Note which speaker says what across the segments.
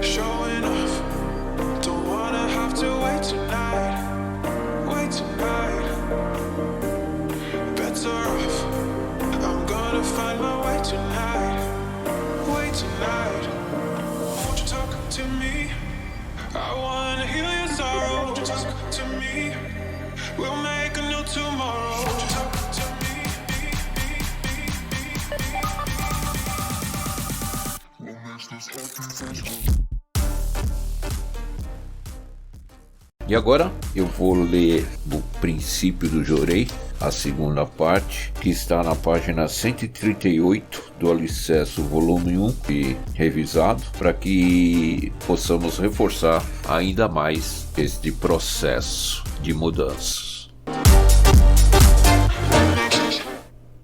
Speaker 1: Showing off, don't wanna have to wait tonight. Better off, I'm gonna find my way tonight. Won't you talk to me? I wanna heal your sorrow. Won't you talk to me? We'll make a new tomorrow. Won't you talk to me? We'll make this happy.
Speaker 2: E agora eu vou ler o princípio do Jorei, a segunda parte, que está na página 138 do Alicerce volume 1 e revisado, para que possamos reforçar ainda mais este processo de mudanças.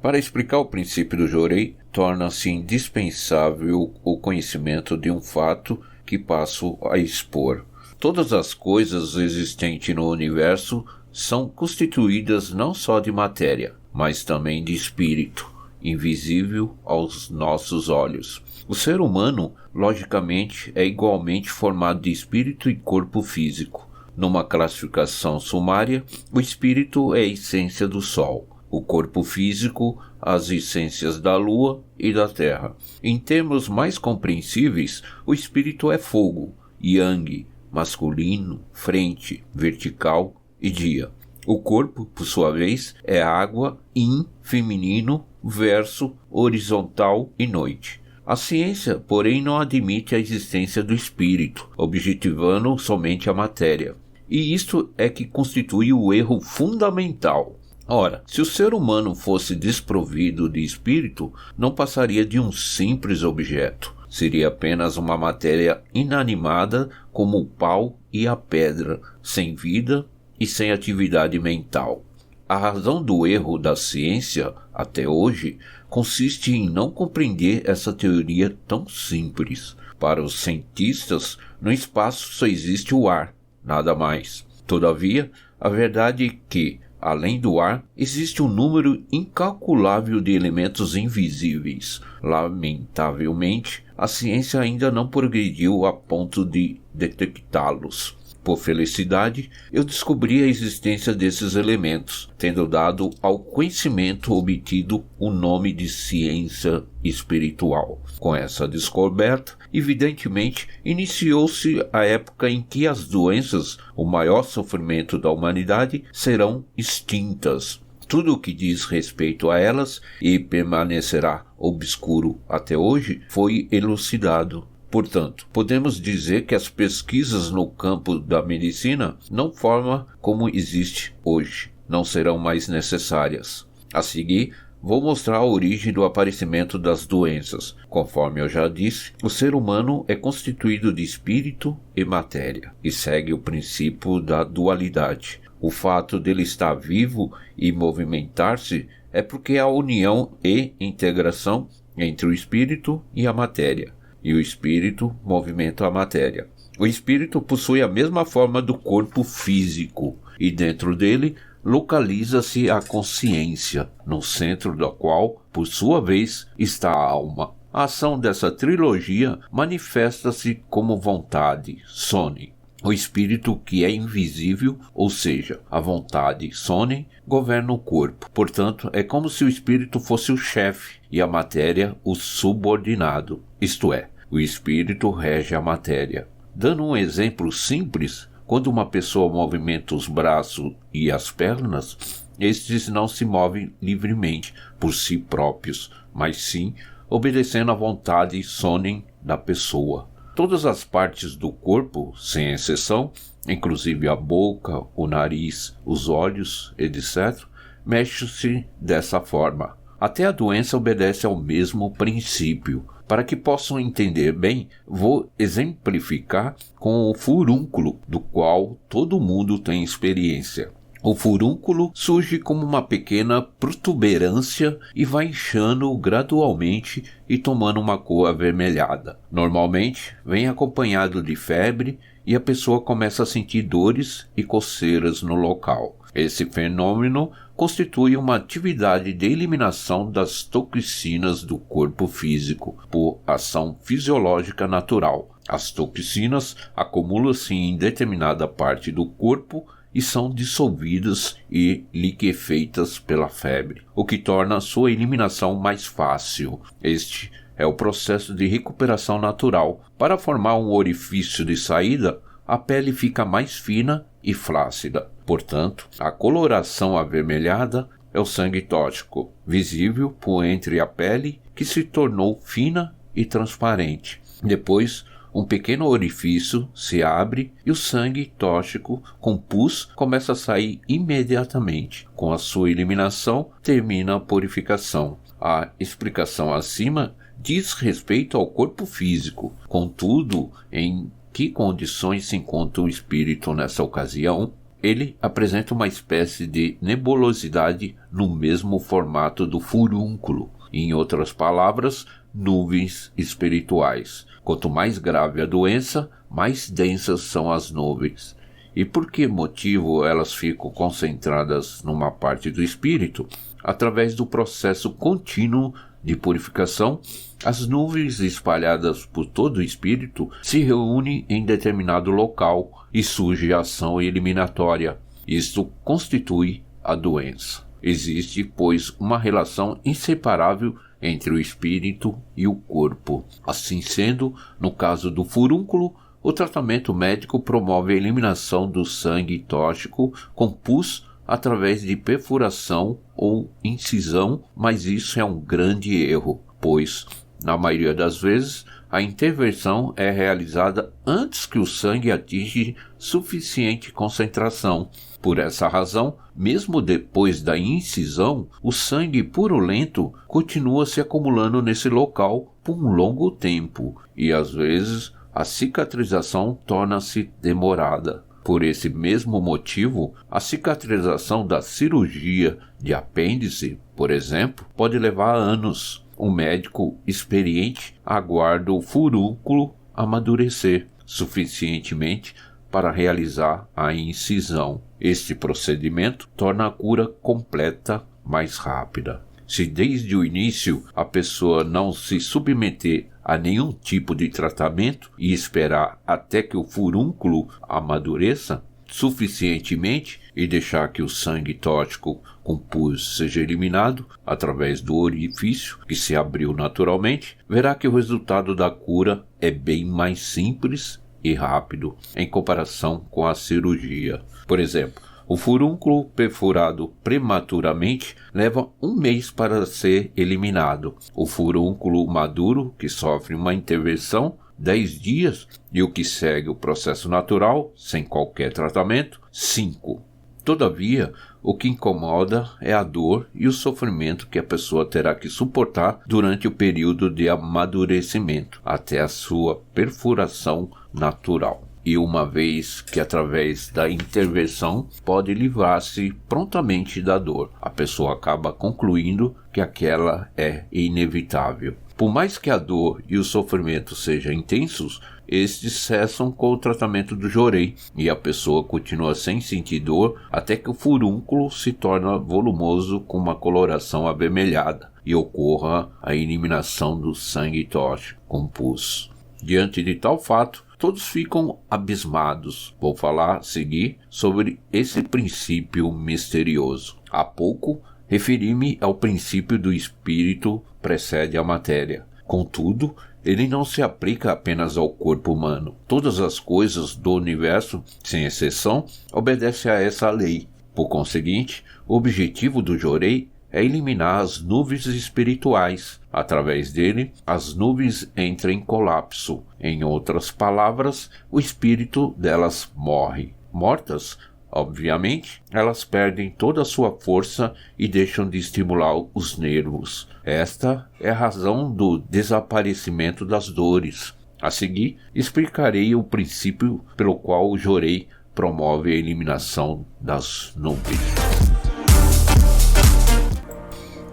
Speaker 2: Para explicar o princípio do Jorei, torna-se indispensável o conhecimento de um fato que passo a expor. Todas as coisas existentes no universo são constituídas não só de matéria, mas também de espírito, invisível aos nossos olhos. O ser humano, logicamente, é igualmente formado de espírito e corpo físico. Numa classificação sumária, o espírito é a essência do Sol, o corpo físico, as essências da Lua e da Terra. Em termos mais compreensíveis, o espírito é fogo, yang, masculino, frente, vertical e dia. O corpo, por sua vez, é água, yin, feminino, verso, horizontal e noite. A ciência, porém, não admite a existência do espírito, objetivando somente a matéria. E isto é que constitui o erro fundamental. Ora, se o ser humano fosse desprovido de espírito, não passaria de um simples objeto. Seria apenas uma matéria inanimada como o pau e a pedra, sem vida e sem atividade mental. A razão do erro da ciência, até hoje, consiste em não compreender essa teoria tão simples. Para os cientistas, no espaço só existe o ar, nada mais. Todavia, a verdade é que, além do ar, existe um número incalculável de elementos invisíveis. Lamentavelmente, a ciência ainda não progrediu a ponto de detectá-los. Por felicidade, eu descobri a existência desses elementos, tendo dado ao conhecimento obtido o nome de ciência espiritual. Com essa descoberta, evidentemente, iniciou-se a época em que as doenças, o maior sofrimento da humanidade, serão extintas. Tudo o que diz respeito a elas, e permanecerá obscuro até hoje, foi elucidado. Portanto, podemos dizer que as pesquisas no campo da medicina não formam como existe hoje, não serão mais necessárias. A seguir, vou mostrar a origem do aparecimento das doenças. Conforme eu já disse, o ser humano é constituído de espírito e matéria, e segue o princípio da dualidade. O fato dele estar vivo e movimentar-se é porque há união e integração entre o espírito e a matéria, e o espírito movimenta a matéria. O espírito possui a mesma forma do corpo físico, e dentro dele localiza-se a consciência, no centro da qual, por sua vez, está a alma. A ação dessa trilogia manifesta-se como vontade, Sone. O espírito, que é invisível, ou seja, a vontade, Sone, governa o corpo. Portanto, é como se o espírito fosse o chefe e a matéria o subordinado, isto é, o espírito rege a matéria. Dando um exemplo simples, quando uma pessoa movimenta os braços e as pernas, estes não se movem livremente por si próprios, mas sim obedecendo à vontade Sone da pessoa. Todas as partes do corpo, sem exceção, inclusive a boca, o nariz, os olhos, etc., mexem-se dessa forma. Até a doença obedece ao mesmo princípio. Para que possam entender bem, vou exemplificar com o furúnculo, do qual todo mundo tem experiência. O furúnculo surge como uma pequena protuberância e vai inchando gradualmente e tomando uma cor avermelhada. Normalmente, vem acompanhado de febre e a pessoa começa a sentir dores e coceiras no local. Esse fenômeno constitui uma atividade de eliminação das toxinas do corpo físico por ação fisiológica natural. As toxinas acumulam-se em determinada parte do corpo e são dissolvidas e liquefeitas pela febre, o que torna sua eliminação mais fácil. Este é o processo de recuperação natural. Para formar um orifício de saída, a pele fica mais fina e flácida. Portanto, a coloração avermelhada é o sangue tóxico, visível por entre a pele, que se tornou fina e transparente. Depois, um pequeno orifício se abre e o sangue tóxico com pus começa a sair imediatamente. Com a sua eliminação, termina a purificação. A explicação acima diz respeito ao corpo físico. Contudo, em que condições se encontra o espírito nessa ocasião? Ele apresenta uma espécie de nebulosidade no mesmo formato do furúnculo. Em outras palavras, nuvens espirituais. Quanto mais grave a doença, mais densas são as nuvens. E por que motivo elas ficam concentradas numa parte do espírito? Através do processo contínuo de purificação, as nuvens espalhadas por todo o espírito se reúnem em determinado local e surge a ação eliminatória. Isto constitui a doença. Existe, pois, uma relação inseparável entre o espírito e o corpo. Assim sendo, no caso do furúnculo, o tratamento médico promove a eliminação do sangue tóxico com pus através de perfuração ou incisão, mas isso é um grande erro, pois, na maioria das vezes, a intervenção é realizada antes que o sangue atinja suficiente concentração. Por essa razão, mesmo depois da incisão, o sangue purulento continua se acumulando nesse local por um longo tempo e, às vezes, a cicatrização torna-se demorada. Por esse mesmo motivo, a cicatrização da cirurgia de apêndice, por exemplo, pode levar anos. Um médico experiente aguarda o furúnculo amadurecer suficientemente para realizar a incisão. Este procedimento torna a cura completa mais rápida. Se desde o início a pessoa não se submeter a nenhum tipo de tratamento e esperar até que o furúnculo amadureça suficientemente e deixar que o sangue tóxico com pus seja eliminado através do orifício que se abriu naturalmente, verá que o resultado da cura é bem mais simples e rápido em comparação com a cirurgia. Por exemplo, o furúnculo perfurado prematuramente leva 1 mês para ser eliminado. O furúnculo maduro, que sofre uma intervenção, 10 dias, e o que segue o processo natural, sem qualquer tratamento, 5. Todavia, o que incomoda é a dor e o sofrimento que a pessoa terá que suportar durante o período de amadurecimento, até a sua perfuração natural. E uma vez que através da intervenção pode livrar-se prontamente da dor, a pessoa acaba concluindo que aquela é inevitável. Por mais que a dor e o sofrimento sejam intensos, estes cessam com o tratamento do jorei e a pessoa continua sem sentir dor até que o furúnculo se torna volumoso com uma coloração avermelhada e ocorra a eliminação do sangue tóxico com pus. Diante de tal fato, todos ficam abismados. Vou falar a seguir sobre esse princípio misterioso. Há pouco, referi-me ao princípio do espírito precede a matéria. Contudo, ele não se aplica apenas ao corpo humano. Todas as coisas do universo, sem exceção, obedecem a essa lei. Por conseguinte, o objetivo do jorei é eliminar as nuvens espirituais. Através dele, as nuvens entram em colapso. Em outras palavras, o espírito delas morre. Mortas, obviamente, elas perdem toda a sua força e deixam de estimular os nervos. Esta é a razão do desaparecimento das dores. A seguir, explicarei o princípio pelo qual o jorei promove a eliminação das nuvens.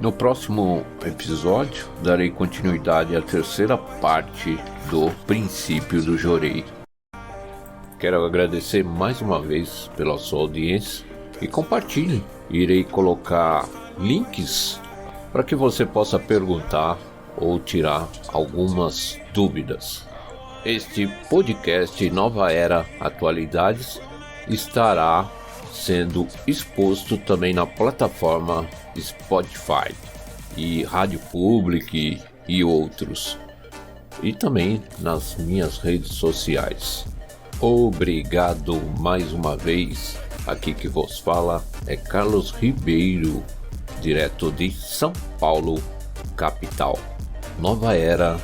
Speaker 2: No próximo episódio, darei continuidade à terceira parte do princípio do jorei. Quero agradecer mais uma vez pela sua audiência e compartilhe
Speaker 3: irei colocar links para que você possa perguntar ou tirar algumas dúvidas. Este podcast Nova Era Atualidades estará sendo exposto também na plataforma Spotify e Rádio Public e outros, e também nas minhas redes sociais. Obrigado mais uma vez. Aqui que vos fala é Carlos Ribeiro, direto de São Paulo, capital. Nova Era